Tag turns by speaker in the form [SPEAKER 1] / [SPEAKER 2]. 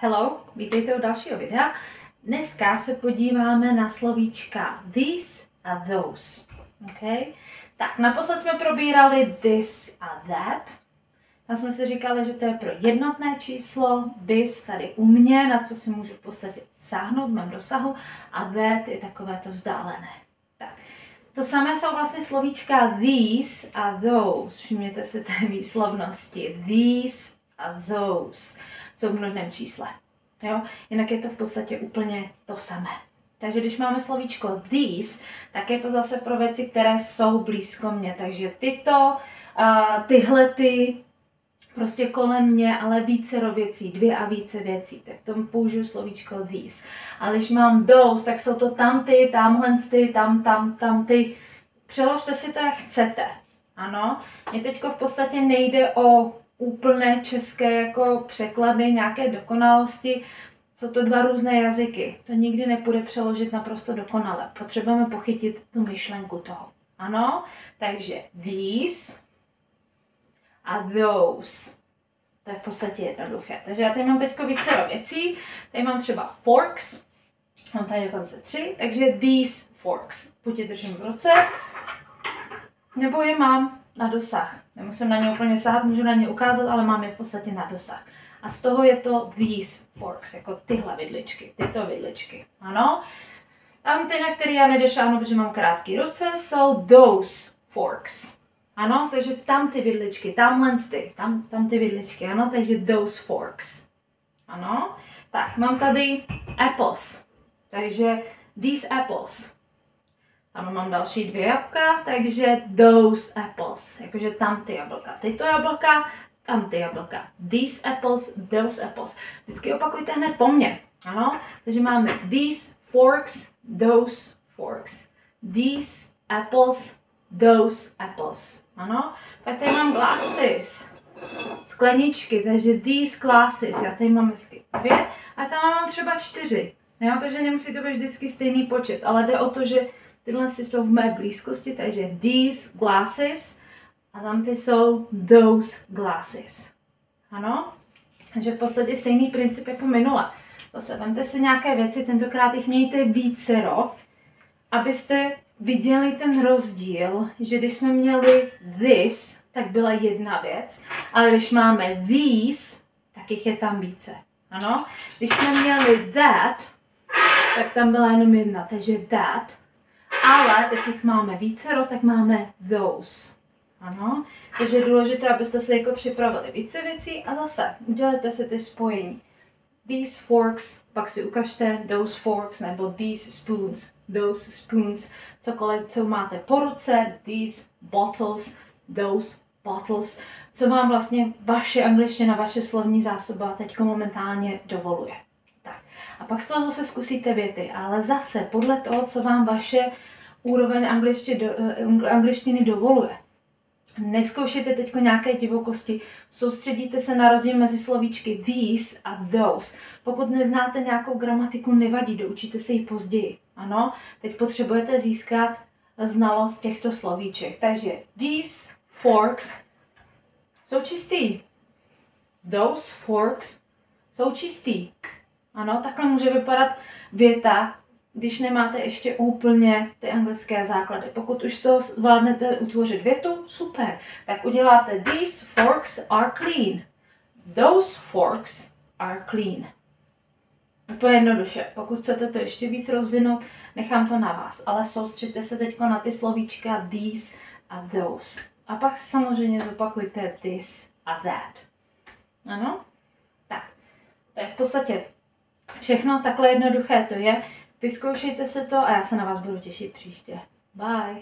[SPEAKER 1] Hello, vítejte u dalšího videa. Dneska se podíváme na slovíčka these a those. Okay? Tak, naposled jsme probírali this a that. Tam jsme si říkali, že to je pro jednotné číslo, this tady u mě, na co si můžu v podstatě sáhnout v mém dosahu, a that je takové to vzdálené. Tak. To samé jsou vlastně slovíčka these a those. Všimněte si té výslovnosti. These a those jsou v množném čísle. Jo? Jinak je to v podstatě úplně to samé. Takže když máme slovíčko these, tak je to zase pro věci, které jsou blízko mě. Takže tyhle ty, prostě kolem mě, ale vícero věcí, dvě a více věcí. Tak tomu použiju slovíčko these. Ale když mám those, tak jsou to tamty, tamhle ty, tam ty. Přeložte si to, jak chcete. Ano, mě teďko v podstatě nejde o úplné české jako překlady, nějaké dokonalosti. Jsou to dva různé jazyky. To nikdy nepůjde přeložit naprosto dokonale. Potřebujeme pochytit tu myšlenku toho. Ano, takže these a those. To je v podstatě jednoduché. Takže já tady mám teďko více věcí. Tady mám třeba forks. Mám tady dokonce 3. Takže these forks. Buď je držím v ruce, nebo je mám na dosah. Nemusím na ně úplně sahat, můžu na ně ukázat, ale mám je v podstatě na dosah. A z toho je to these forks, jako tyhle vidličky, tyto vidličky. Ano. Tam ty, na které já nedošáhnu, protože mám krátké ruce, jsou those forks. Ano, takže tam ty vidličky, tamhle ty, tam ty vidličky, ano, takže those forks. Ano. Tak, mám tady apples, takže these apples. Tam mám další 2 jablka, takže those apples, jakože tam ty jablka, tyto jablka, tam ty jablka. These apples, those apples. Vždycky opakujte hned po mně. Ano? Takže máme these forks, those forks. These apples, those apples. Ano? Pak tady mám glasses. Skleničky, takže these glasses. Já tady mám vždycky 2 a tam mám třeba 4. Jo? Takže nemusí to být vždycky stejný počet, ale jde o to, že tyhle jsou v mé blízkosti, takže these glasses a tam ty jsou those glasses. Ano? Takže v podstatě stejný princip jako minule. Zase vemte si nějaké věci, tentokrát jich mějte vícero, abyste viděli ten rozdíl, že když jsme měli this, tak byla jedna věc, ale když máme these, tak jich je tam více. Ano? Když jsme měli that, tak tam byla jenom jedna, takže that. Ale teď jich máme vícero, tak máme those. Ano, takže je důležité, abyste si jako připravili více věcí a zase udělejte si ty spojení. These forks, pak si ukažte those forks, nebo these spoons, those spoons, cokoliv, co máte po ruce, these bottles, those bottles, co vám vlastně vaše angličtina, vaše slovní zásoba teď momentálně dovoluje. Tak. A pak z toho zase zkusíte věty, ale zase podle toho, co vám vaše úroveň angličtiny dovoluje. Neskoušejte teď nějaké divokosti, soustředíte se na rozdíl mezi slovíčky these a those. Pokud neznáte nějakou gramatiku, nevadí, doučíte se ji později. Ano, teď potřebujete získat znalost těchto slovíček. Takže these forks jsou čistý. Those forks jsou čistý. Ano, takhle může vypadat věta, když nemáte ještě úplně ty anglické základy. Pokud už to zvládnete utvořit větu, super. Tak uděláte these forks are clean. Those forks are clean. To je jednoduše. Pokud chcete to ještě víc rozvinout, nechám to na vás. Ale soustřeďte se teď na ty slovíčka these a those. A pak si samozřejmě zopakujte this a that. Ano? Tak. To je v podstatě všechno. Takhle jednoduché to je. Vyzkoušejte se to a já se na vás budu těšit příště. Bye!